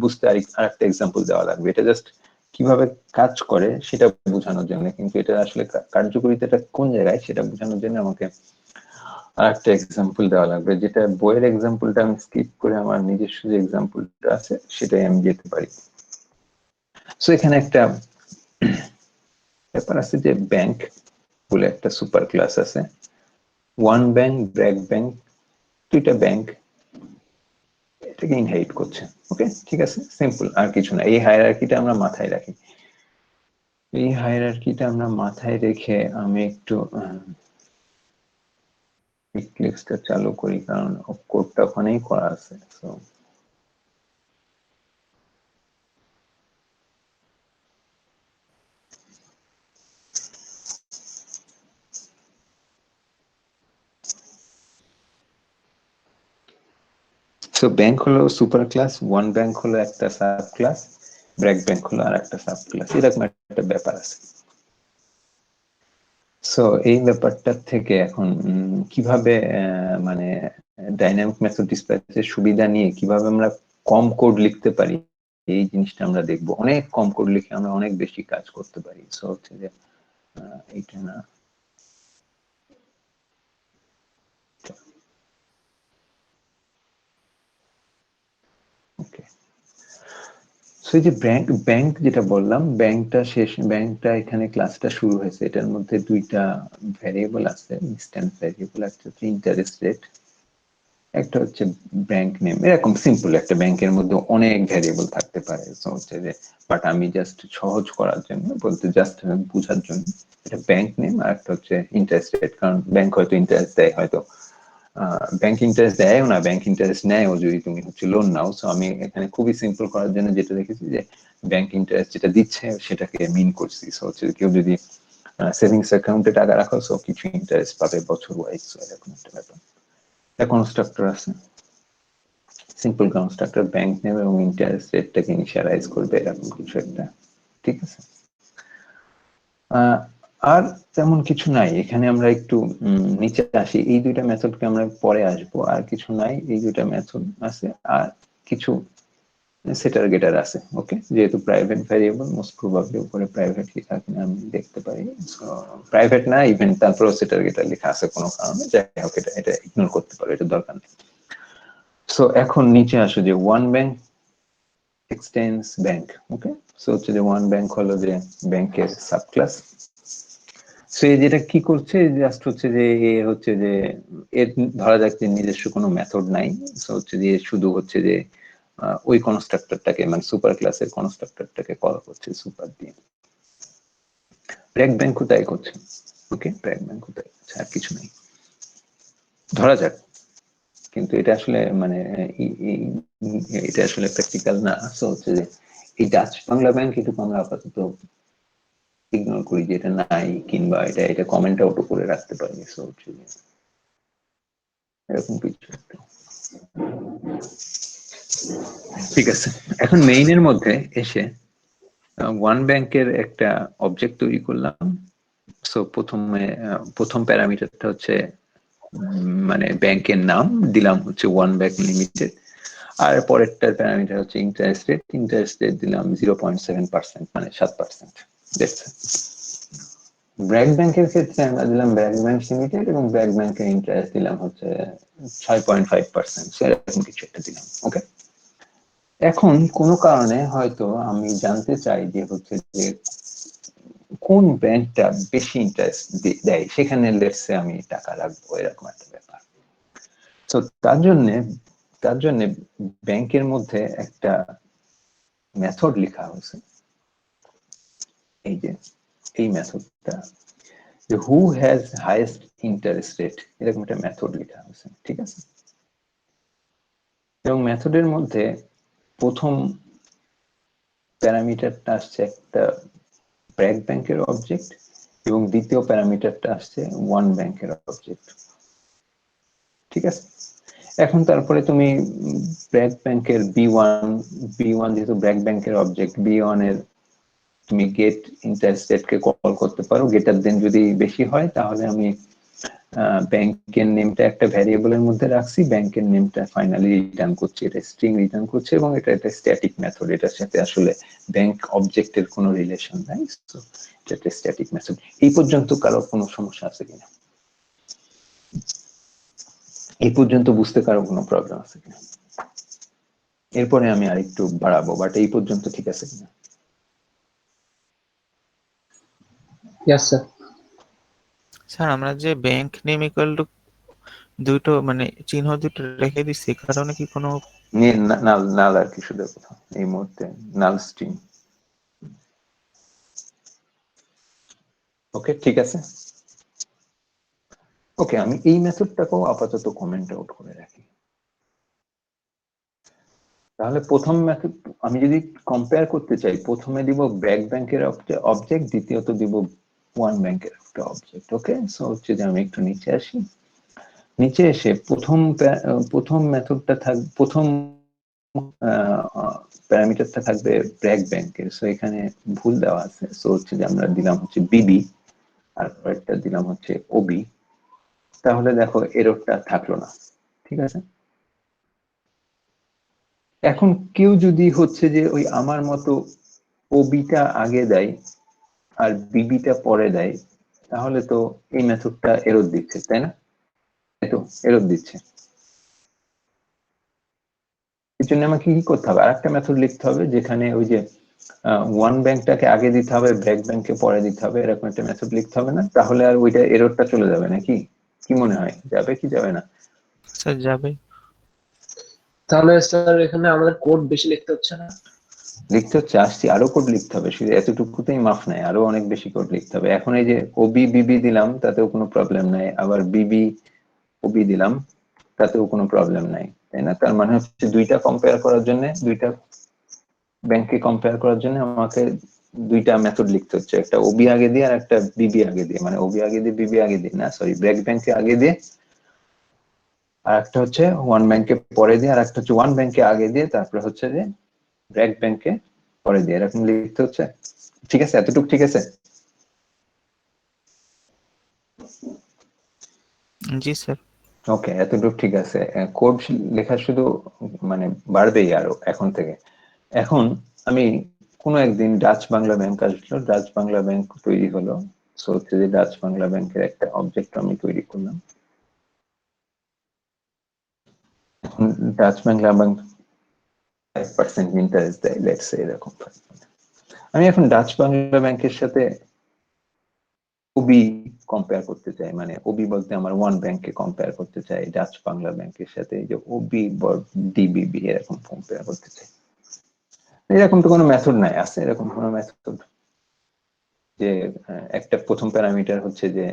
বুঝতে আরেকটা এক্সাম্পল দেওয়া লাগবে। এটা জাস্ট কিভাবে কাজ করে সেটা বোঝানোর জন্য, কিন্তু এটা আসলে কার্যকরিতাটা কোন জায়গায় সেটা বোঝানোর জন্য আমাকে আরেকটা এক্সাম্পল দেওয়া লাগবে, যেটা বইয়ের এক্সাম্পলটা আমি স্কিপ করে আমার নিজস্ব যে এক্সাম্পলটা আছে সেটাই আমি যেতে পারি। সো এখানে একটা ব্যাপার আছে যে ব্যাংক বলে একটা সুপার ক্লাস আছে। ওয়ান ব্যাংক, ব্র্যাক ব্যাংক, দুইটা ব্যাংক এটাকে ইনহেরিট করছে। ওকে, ঠিক আছে, সিম্পল, আর কিছু না। এই হায়ারার্কিটা আমরা মাথায় রাখি। এই হায়ারার্কিটা আমরা মাথায় রেখে আমি একটু এক্লিপসটা চালু করি, কারণ কোডটা ওখানেই করা আছে। সো সো ব্যাংক হলো সুপার ক্লাস, ওয়ান ব্যাংক হলো একটা সাব ক্লাস, ব্র্যাক ব্যাংক হলো আর একটা সাব ক্লাস, এরকম একটা ব্যাপার আছে। সো এই ব্যাপারটা থেকে এখন কিভাবে মানে ডাইনামিক মেথড ডিসপ্যাচের সুবিধা নিয়ে কিভাবে আমরা কম কোড লিখতে পারি, এই জিনিসটা আমরা দেখবো। অনেক কম কোড লিখে আমরা অনেক বেশি কাজ করতে পারি। সো হচ্ছে যে এইটা না, ওকে। সো এই যে ব্যাংক যেটা বললাম, ব্যাংকটা এখানে ক্লাসটা শুরু হয়েছে, এটার মধ্যে দুইটা ভ্যারিয়েবল আছে, ইনস্ট্যান্ট ভ্যারিয়েবল, একটা হচ্ছে ইন্টারেস্ট রেট, একটা হচ্ছে ব্যাংক নেম। এরকম সিম্পল, একটা ব্যাংকের মধ্যে অনেক ভ্যারিয়েবল থাকতে পারে, সো হচ্ছে যে বাট আমি জাস্ট সহজ করার জন্য বলতে, জাস্ট বোঝার জন্য, এটা ব্যাংক নেম আর একটা হচ্ছে ইন্টারেস্ট রেট। কারণ ব্যাংক হয়তো ইন্টারেস্ট দেয়, হয়তো ব্যাংক ইন্টারেস্ট দেয়ও না, ব্যাংক ইন্টারেস্ট নেয়ও যদি তুমি হচ্ছে লোন নাও। সো আমি এখানে খুবই সিম্পল করার জন্য যেটা দেখেছি যে ব্যাংক ইন্টারেস্ট যেটা দিচ্ছে সেটাকে মিন করছি। সো হচ্ছে কেউ যদি সেভিংস অ্যাকাউন্টে টাকা রাখো, সো কিছু ইন্টারেস্ট পাবে বছর ওয়াইজ, এরকম একটা ব্যাপার। একটা কনস্ট্রাক্টর আছে, সিম্পল কনস্ট্রাক্টর, ব্যাংক নেম এবং ইন্টারেস্ট রেটটাকে ইনিশিয়ালাইজ করবে, এরকম কিছু একটা। ঠিক আছে, আর তেমন কিছু নাই এখানে। আমরা একটু নিচে আসি, এই দুইটা মেথডকে আমরা পরে আসবো, আর কিছু নাই, এই দুইটা মেথড আছে, আর কিছু সেটার গেটার আছে। ওকে, যেহেতু প্রাইভেট ভ্যারিয়েবল, মোস্ট প্রবাবলি উপরে প্রাইভেট লেখা কিনা আমি দেখতে পারি, প্রাইভেট না ইভেন, তারপরেও সেটার গেটার লেখা আছে কোনো কারণে, যাই হোক এটা ইগনোর করতে পারো, এটা দরকার নেই। সো এখন নিচে আসো যে ওয়ান ব্যাংক এক্সটেন্স ব্যাংক। ওকে, সো হচ্ছে যে ওয়ান ব্যাংক হলো যে ব্যাংকের সাবক্লাস। সো যেটা কি করছে, জাস্ট হচ্ছে যে হচ্ছে যে এর ধরা যাক যে নিজস্ব কোনো মেথড নাই, সো হচ্ছে যে শুধু হচ্ছে যে ওই কনস্ট্রাক্টরটাকে, মানে সুপার ক্লাসের কনস্ট্রাক্টরটাকে কল করছে সুপার দিয়ে। ব্র্যাক ব্যাংকও তাই করছে। ওকে, ব্র্যাক ব্যাংকও তাই করছে, আর কিছু নাই ধরা যাক। কিন্তু এটা আসলে মানে এটা আসলে প্র্যাকটিক্যাল না। সো হচ্ছে যে এই ডাচ বাংলা ব্যাংক এটুকু আমরা আপাতত ইগনোর করি যে এটা নাই, কিংবা এটা কমেন্ট আউটও করে রাখতে পারি। সো হচ্ছে এরকম কিছু একটা। ঠিক আছে, এখন মেইনের মধ্যে এসে ওয়ান ব্যাংকের একটা অবজেক্ট তৈরি করলাম। সো প্রথম প্যারামিটারটা হচ্ছে মানে ব্যাংকের নাম দিলাম হচ্ছে ওয়ান ব্যাংক লিমিটেড, আর পরেরটার প্যারামিটার হচ্ছে ইন্টারেস্ট রেট দিলাম 0.7%, মানে 7%। ব্র্যাক ব্যাংকের ক্ষেত্রে আমরা দিলাম ব্র্যাক ব্যাংক লিমিটেড, এবং ব্র্যাক ব্যাংকের ইন্টারেস্ট দিলাম হচ্ছে 6.5%, সেরকম কিছু একটা দিলাম। ওকে, এখন কোনো কারণে হয়তো আমি জানতে চাই যে হচ্ছে যে কোন ব্যাংকটা বেশি ইন্টারেস্ট দেয়, সেখানে লেটসে আমি টাকা রাখবো, এরকম একটা ব্যাপার। তো তার জন্য ব্যাংকের মধ্যে একটা মেথড লেখা হয়েছে, এই যে এই মেথডটা, যে who has highest interest rate, এরকম একটা মেথড লেখা হয়েছে। ঠিক আছে, এবং মেথডের মধ্যে প্রথম প্যারামিটারটা আসছে একটা ব্র্যাক ব্যাংকের অবজেক্ট, এবং দ্বিতীয় প্যারামিটারটা আসছে ওয়ান ব্যাংকের অবজেক্ট। ঠিক আছে, এখন তারপরে তুমি ব্র্যাক ব্যাংকের বি ওয়ান যেহেতু ব্র্যাক ব্যাংকের অবজেক্ট, বি ওয়ান এর তুমি গেট ইন্টারেস্ট রেটকে কল করতে পারো। গেটার দেন যদি বেশি হয়, তাহলে আমি ব্যাংকের নেমটা একটা ভ্যারিয়েবলের মধ্যে রাখছি, ব্যাংকের নেমটা ফাইনালি রিটার্ন করছে, এটা স্ট্রিং রিটার্ন করছে, এবং এটা একটা স্ট্যাটিক মেথড, এটার সাথে আসলে ব্যাংক অবজেক্টের কোনো রিলেশন নাই। এটা একটা স্ট্যাটিক মেথড। এই পর্যন্ত কারো কোনো সমস্যা আছে কিনা? এই পর্যন্ত বুঝতে কারো কোনো প্রবলেম আছে কিনা? এরপরে আমি আরেকটু বাড়াবো, বাট এই পর্যন্ত ঠিক আছে কিনা? Yes sir. স্যার আমরা যে ব্যাংক নেম ইকুয়াল টু দুটো মানে চিহ্ন দুটো রেখে দিচ্ছি, কারণে কি কোনো নাল আর কি, শুধু কোথাও এই মুহূর্তে নাল স্ট্রিং। ওকে, ঠিক আছে। ওকে, আমি এই মেথডটাকেও আপাতত কমেন্ট আউট করে রাখি। তাহলে প্রথম মেথড আমি যদি কম্পেয়ার করতে চাই, প্রথমে দিব ব্র্যাক ব্যাংকের অবজেক্ট, দ্বিতীয়ত দিব ওয়ান ব্যাংকের একটা অবজেক্ট। ওকে, সো হচ্ছে যে আমি একটু নিচে আসি, নিচে এসে প্রথম মেথডটা প্রথম প্যারামিটারটা থাকবে ব্র্যাক ব্যাংকের। সো এখানে ভুল দেওয়া আছে, সো হচ্ছে যে আমরা দিলাম হচ্ছে বিবি, আর পরেরটা দিলাম হচ্ছে ওবি। তাহলে দেখো এররটা থাকলো না। ঠিক আছে, এখন কেউ যদি হচ্ছে যে ওই আমার মতো ওবিটা আগে দেয় আর বিবিটা পরে দেয়, তাহলে তো এই মেথডটা এরর দিচ্ছে, তাই না? তো এরর দিচ্ছে। এর জন্য আমাকে কি করতে হবে, আরেকটা মেথড লিখতে হবে যেখানে ওই যে ওয়ান ব্যাংকটাকে আগে দিতে হবে, ব্র্যাক ব্যাংকে পরে দিতে হবে, এরকম একটা মেথড লিখতে হবে না? তাহলে আর ওইটা এররটা চলে যাবে নাকি? কি মনে হয়, যাবে কি যাবে না? স্যার যাবে। তাহলে স্যার এখানে আমাদের কোড বেশি লিখতে হচ্ছে না? লিখতে হচ্ছে, আসছি, আরো কোড লিখতে হবে, শুধু এতটুকুতেই মাফ নাই, আরো অনেক বেশি কোড লিখতে হবে। এখন এই যে ওবি বিবি দিলাম তাতেও কোনো প্রবলেম নাই, আবার বিবি ওবি দিলাম তাতেও কোনো প্রবলেম নাই, তাই না? তার মানে হচ্ছে দুইটা কম্পেয়ার করার জন্য, দুইটা ব্যাংকে কম্পেয়ার করার জন্য আমাকে দুইটা মেথড লিখতে হচ্ছে, একটা ওবি আগে দিয়ে আর একটা বিবি আগে দিয়ে, মানে ওবি আগে দিয়ে বিবি আগে দিয়ে না, সরি, ব্র্যাক ব্যাংকে আগে দিয়ে, আর একটা হচ্ছে ওয়ান ব্যাংকে পরে দিয়ে, আর একটা হচ্ছে ওয়ান ব্যাংকে আগে দিয়ে তারপরে হচ্ছে যে ব্র্যাক ব্যাংকে পরে দিয়ে, এরকম লিখতে হচ্ছে। ঠিক আছে, এতটুকু ঠিক আছে? জি স্যার। ওকে, এতটুকু ঠিক আছে। কোড লেখা শুধু মানে বাড়বেই আরো এখন থেকে। এখন আমি কোনো একদিন ডাচ বাংলা ব্যাংক আসলো, ডাচ বাংলা ব্যাংক তৈরি হলো, সো হচ্ছে যে ডাচ বাংলা ব্যাংকের একটা অবজেক্ট আমি তৈরি করলাম। এখন ডাচ বাংলা ব্যাংক 5% ইন্টারেস্ট দেয়, লেটস সে এরকম। আমি এখন ডাচ বাংলা ব্যাংকের সাথে ওবি কম্পেয়ার করতে চাই, মানে ওবি বলতে আমার ওয়ান ব্যাংকে কম্পেয়ার করতে চাই, ডাচ বাংলা ব্যাংকের সাথে এই যে ওবি বা ডিবিবি এরকম কম্পেয়ার করতে চাই। এরকম তো কোনো মেথড নাই, আছে এরকম কোনো মেথড যে একটা প্রথম প্যারামিটার হচ্ছে যে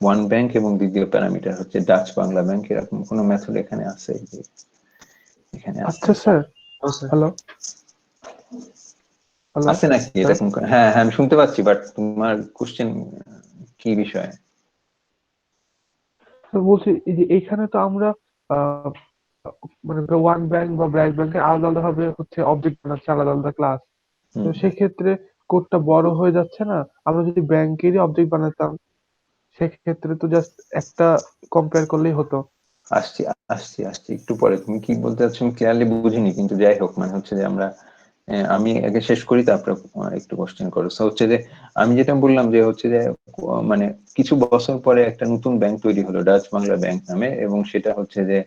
ওয়ান ব্যাংক এবং দ্বিতীয় প্যারামিটার হচ্ছে ডাচ বাংলা ব্যাংক, এরকম কোনো মেথড এখানে আছে? এখানে আছে? আচ্ছা স্যার, হ্যালো হ্যালো আছে নাকি এরকম? হ্যাঁ হ্যাঁ, আমি শুনতে পাচ্ছি, বাট তোমার কোশ্চেন কি বিষয়ে? বলছি এই যে এইখানে তো আমরা আহ, মানে ওয়ান ব্যাংক বা ব্র্যাক ব্যাংকের আলাদা আলাদা ভাবে হচ্ছে অবজেক্ট বানাচ্ছে, আলাদা আলাদা ক্লাস। তো সেক্ষেত্রে কোডটা বড় হয়ে যাচ্ছে না? আমরা যদি ব্যাংকেরই অবজেক্ট বানাতাম সেক্ষেত্রে তো জাস্ট একটা কম্পেয়ার করলেই হতো। আসছি আসছি আসছি একটু পরে। তুমি কি বলতে চাচ্ছ আমি ক্লিয়ারলি বুঝিনি, কিন্তু যাই হোক, মানে হচ্ছে যে আমরা আমি আগে শেষ করি তারপরে একটু কোশ্চেন করো। সো হচ্ছে যে আমি যেটা বললাম যে হচ্ছে যে মানে কিছু বছর পরে একটা নতুন ব্যাংক তৈরি হলো ডাচ বাংলা ব্যাংক নামে, এবং সেটা হচ্ছে যে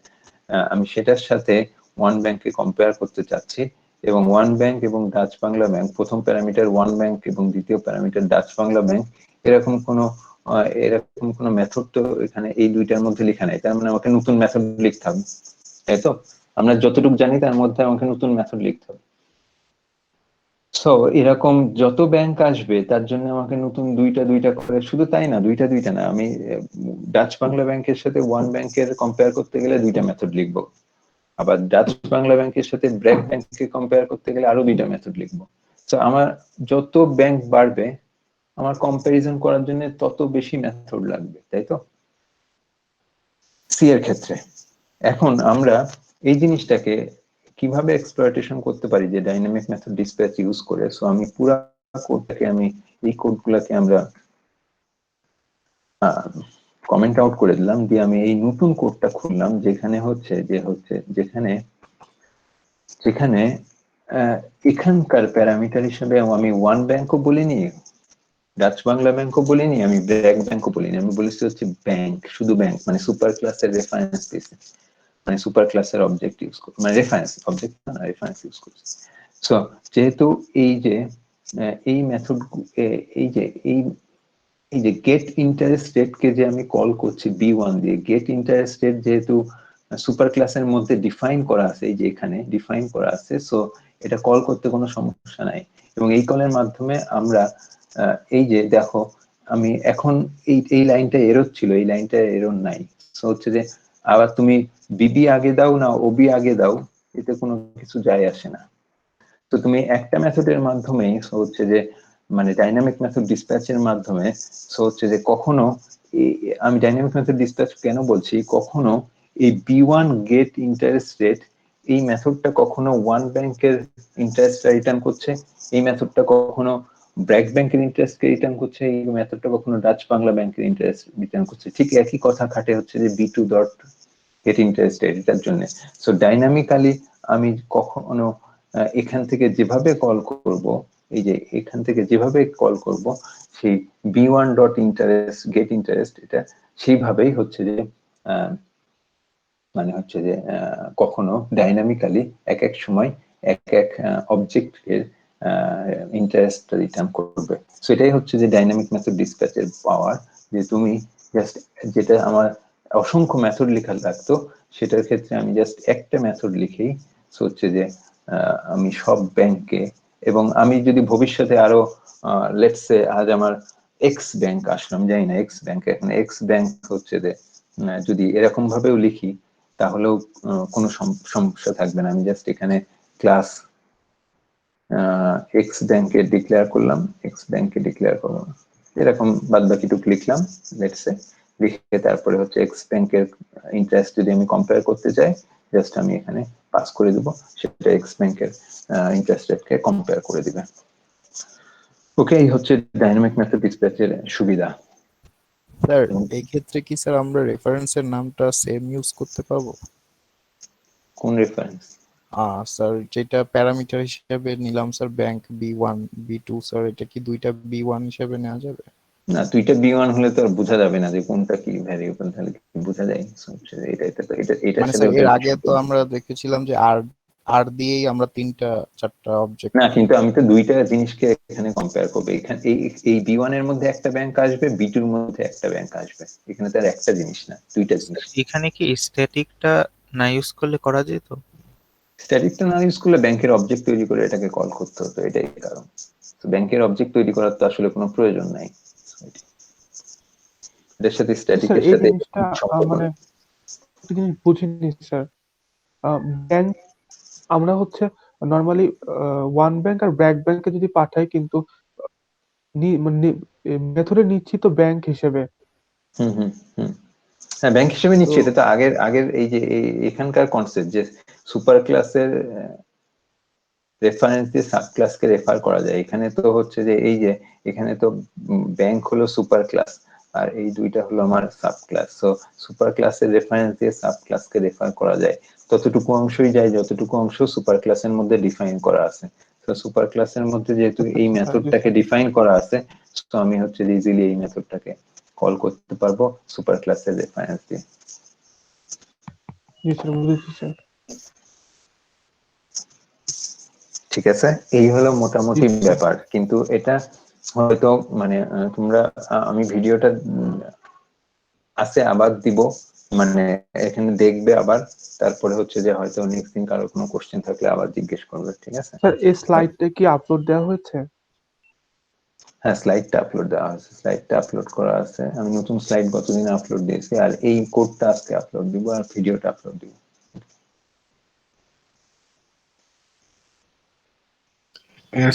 আমি সেটার সাথে ওয়ান ব্যাংকে কম্পেয়ার করতে চাচ্ছি, এবং ওয়ান ব্যাংক এবং ডাচ বাংলা ব্যাংক, প্রথম প্যারামিটার ওয়ান ব্যাংক এবং দ্বিতীয় প্যারামিটার ডাচ বাংলা ব্যাংক, এরকম কোনো মেথড তো এখানে এই দুইটার মধ্যে লেখা নাই, তার মানে আমাকে নতুন মেথড লিখতে হবে, তাই তো? আমরা যতটুকু জানি তার মধ্যে আমাকে নতুন মেথড লিখতে হবে। সো এরকম যত ব্যাংক আসবে তার জন্য আমাকে নতুন দুইটা দুইটা করে, শুধু তাই না, দুইটা দুইটা না, আমি ডাচ বাংলা ব্যাংকের সাথে ওয়ান ব্যাংকের কম্পেয়ার করতে গেলে দুইটা মেথড লিখবো, আবার ডাচ বাংলা ব্যাংকের সাথে ব্র্যাক ব্যাংককে কম্পেয়ার করতে গেলে আরো দুইটা মেথড লিখবো। তো আমার যত ব্যাংক বাড়বে আমার কম্পারিজন করার জন্য তত বেশি মেথড লাগবে, তাই তো? সি এর ক্ষেত্রে এখন আমরা এই জিনিসটাকে কিভাবে এক্সপ্লয়টেশন করতে পারি যে ডাইনামিক মেথড ডিসপ্যাচ ইউজ করে। সো আমি পুরো কোডটাকে, আমি এই কোডগুলোকে আমরা কমেন্ট আউট করে দিলাম, দিয়ে আমি এই নতুন কোডটা খুললাম যেখানে যেখানে এখানকার প্যারামিটার হিসেবে আমি ওয়ান ব্যাংকও বলিনি, ডাচ বাংলা ব্যাংকও বলিনি, আমি ব্র্যাক ব্যাংকও বলিনি, আমি বলেছি হচ্ছে ব্যাংক, শুধু ব্যাংক, মানে সুপার ক্লাসের রেফারেন্স দিয়েছে, মানে সুপার ক্লাসের অবজেক্ট ইউজ করে, মানে রেফারেন্স অবজেক্ট না, রেফারেন্স ইউজ করছে। সো যেহেতু এই যে এই মেথড, এই যে এই যে গেট ইন্টারেস্ট রেট কে যে আমি কল করছি বি1 দিয়ে, গেট ইন্টারেস্ট রেট যেহেতু সুপার ক্লাসের মধ্যে ডিফাইন করা আছে, এই যে এখানে ডিফাইন করা আছে, সো এটা কল করতে কোনো সমস্যা নাই। এবং এই কলের মাধ্যমে আমরা এই যে দেখো, আমি এখন এই লাইনটা এরর ছিল, এই লাইনটা এরর নাই। সো হচ্ছে যে আবার তুমি বিবি আগে দাও না ওবি আগে দাও, এতে কোনো কিছু যায় আসে না। তো তুমি একটা মেথডের মাধ্যমে হচ্ছে যে মানে ডাইনামিক মেথড ডিসপ্যাচের মাধ্যমে, সো হচ্ছে যে কখনো আমি ডাইনামিক মেথড ডিসপ্যাচ কেন বলছি, কখনো এই বি1 গেট ইন্টারেস্ট রেট, এই মেথডটা কখনো ওয়ান ব্যাংকের ইন্টারেস্ট রিটার্ন করছে, এই মেথডটা কখনো ব্র্যাক ব্যাংকের ইন্টারেস্টকে রিটার্ন করছে, এই মেথডটা কখনো ডাচ বাংলা ব্যাংকের ইন্টারেস্ট রিটার্ন করছে। ঠিক একই কথা খাটে হচ্ছে যে B2 dot gate interest rate, এটার জন্য। সো ডাইনামিক্যালি আমি কখনো এখান থেকে যেভাবে কল করব, এই যে এখান থেকে যেভাবে কল করব সেই বি1 ডট ইন্টারেস্ট গেট ইন্টারেস্ট, এটা সেইভাবেই হচ্ছে যে মানে হচ্ছে যে কখনো ডাইনামিক্যালি এক এক সময় এক এক অবজেক্ট এর ইন্টারেস্ট রিটার্ন করবে। সো এটাই হচ্ছে যে ডাইনামিক মেথড ডিসপ্যাচের পাওয়ার, যে তুমি জাস্ট যেটা আমার অসংখ্য মেথড লেখা লাগতো সেটার ক্ষেত্রে আমি জাস্ট একটা মেথড লিখেই হচ্ছে যে আমি সব ব্যাংকে, এবং আমি যদি ভবিষ্যতে আরো লেটস সে আজ আমার এক্স ব্যাংক আসলাম, জানি না এক্স ব্যাংক, এখন এক্স ব্যাংক হচ্ছে যে যদি এরকম ভাবেও লিখি তাহলেও কোনো সমস্যা থাকবে না। আমি জাস্ট এখানে ক্লাস এক্স ব্যাংকে ডিক্লেয়ার করলাম, এক্স ব্যাংকে ডিক্লেয়ার করলাম, এরকম বাদ বাকিটুকু লিখলাম লেটস সে, লিখে তারপরে হচ্ছে এক্স ব্যাংকের ইন্টারেস্ট যদি আমি কম্পেয়ার করতে চাই জাস্ট আমি এখানে পাস করে দিব, সেটা এক্স ব্যাংকের ইন্টারেস্ট রেটকে কম্পেয়ার করে দিবে। ওকে, এই হচ্ছে ডাইনামিক মেথড ডিসপ্যাচের সুবিধা। স্যার এই ক্ষেত্রে কি স্যার আমরা রেফারেন্সের নামটা সেম ইউজ করতে পারবো? কোন রেফারেন্স? স্যার যেটা প্যারামিটার হিসেবে নিলাম sir bank B1 B2, sir এটা কি দুইটা B1 হিসেবে নেওয়া যাবে? না, দুইটা B1 হলে তো আর বোঝা যাবে না যে কোনটা কি ভ্যারিয়েবল, তাহলে কি বোঝা যায়? এটা মানে স্যার এর আগে তো আমরা দেখেছিলাম যে আর দিয়েই আমরা তিনটা চারটা অবজেক্ট। না, কিন্তু আমি তো দুইটা জিনিসকে এখানে কম্পেয়ার করবো। এখানে এই B1 এর মধ্যে একটা ব্যাংক আসবে, B2 এর মধ্যে একটা ব্যাংক আসবে, এখানে তো আর একটা জিনিস না, দুইটা জিনিস। এখানে কি স্ট্যাটিকটা না ইউজ করলে করা যেত? স্ট্যাটিকটা না ইউজ করলে ব্যাংকের অবজেক্ট তৈরি করে এটাকে কল করতে হতো, এটাই কারণ। তো ব্যাংকের অবজেক্ট তৈরি করার তো আসলে কোনো প্রয়োজন নাই, এটার সাথে স্ট্যাটিকের এই সাথে জিনিসটা সম্পর্ক মানে একটা জিনিস বুঝিনি স্যার। ব্যাংক আমরা হচ্ছে নর্মালি ওয়ান ব্যাংক আর ব্র্যাক ব্যাংকে যদি পাঠাই, কিন্তু মেথডে নিচ্ছি তো ব্যাংক হিসেবে। হুম হুম হুম হ্যাঁ, ব্যাংক হিসেবে নিচ্ছি। এটা তো আগের এই যে এখানকার কনসেপ্ট যে সুপার ক্লাসের রেফারেন্স দিয়ে সাব ক্লাসকে রেফার করা যায়। এখানে তো হচ্ছে যে এই যে এখানে তো ব্যাংক হলো সুপার ক্লাস আর এই দুইটা হলো আমার সাব ক্লাস। সো সুপার ক্লাসের রেফারেন্স দিয়ে সাব ক্লাসকে রেফার করা যায়, ততটুকু অংশই যায় যতটুকু অংশ সুপার ক্লাসের মধ্যে ডিফাইন করা আছে। তো সুপার ক্লাসের মধ্যে যেহেতু এই মেথডটাকে ডিফাইন করা আছে, তো আমি হচ্ছে ইজিলি এই মেথডটাকে কল করতে পারবো সুপার ক্লাসের রেফারেন্স দিয়ে। জি স্যার, বুঝেছি স্যার। ঠিক আছে, এই হলো মোটামুটি ব্যাপার। কিন্তু এটা হয়তো মানে তোমরা আমি ভিডিওটা আছে আবার দিব, মানে এখানে দেখবে আবার, তারপরে হচ্ছে যে হয়তো নেক্সট দিন কারো কোনো কোশ্চেন থাকলে আবার জিজ্ঞেস করবে। ঠিক আছে স্যার এই স্লাইডটা কি আপলোড দেওয়া হয়েছে? হ্যাঁ, স্লাইডটা আপলোড দেওয়া আছে, স্লাইডটা আপলোড করা আছে। আমি নতুন স্লাইড গতদিন আপলোড দিয়েছি, আর এই কোডটা আজকে আপলোড দিব, আর ভিডিওটা আপলোড দিব।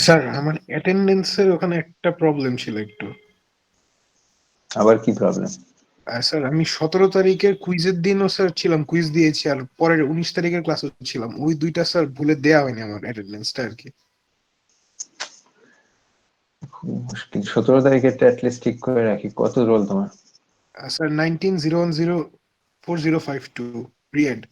স্যার আমার অ্যাটেন্ডেন্সের ওখানে একটা প্রবলেম ছিল একটু। আবার কি প্রবলেম? স্যার আমি 17 তারিখের কুইজের দিনও স্যার ছিলাম, কুইজ দিয়েছি, আর পরের 19 তারিখের ক্লাসও ছিলাম। ওই দুইটা স্যার ভুলে দেয়া হয়নি আমার অ্যাটেন্ডেন্সটা আর কি। খুব মুশকিল। 17 তারিখেরটা অ্যাটলিস্ট ঠিক করে রাখি। কত রোল তোমার? স্যার 19010405 রিয়েড।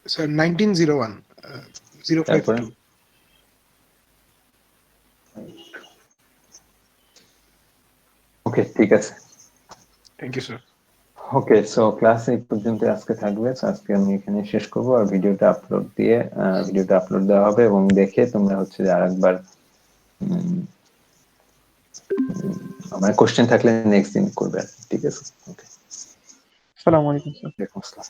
স্যার 1901 052। ওকে, ঠিক আছে। Thank you sir. Okay, so class এই পর্যন্ত আজকে থাকবে। সো আজকে আমি এখানে শেষ করব, আর ভিডিওটা আপলোড দেওয়া হবে, এবং দেখে তোমরা হচ্ছে যে আরেকবার আমার কোশ্চেন থাকলে নেক্সট দিন করবে। ঠিক আছে, ওকে, আসসালামু আলাইকুম স্যার। ওয়ালাইকুম আসসালাম।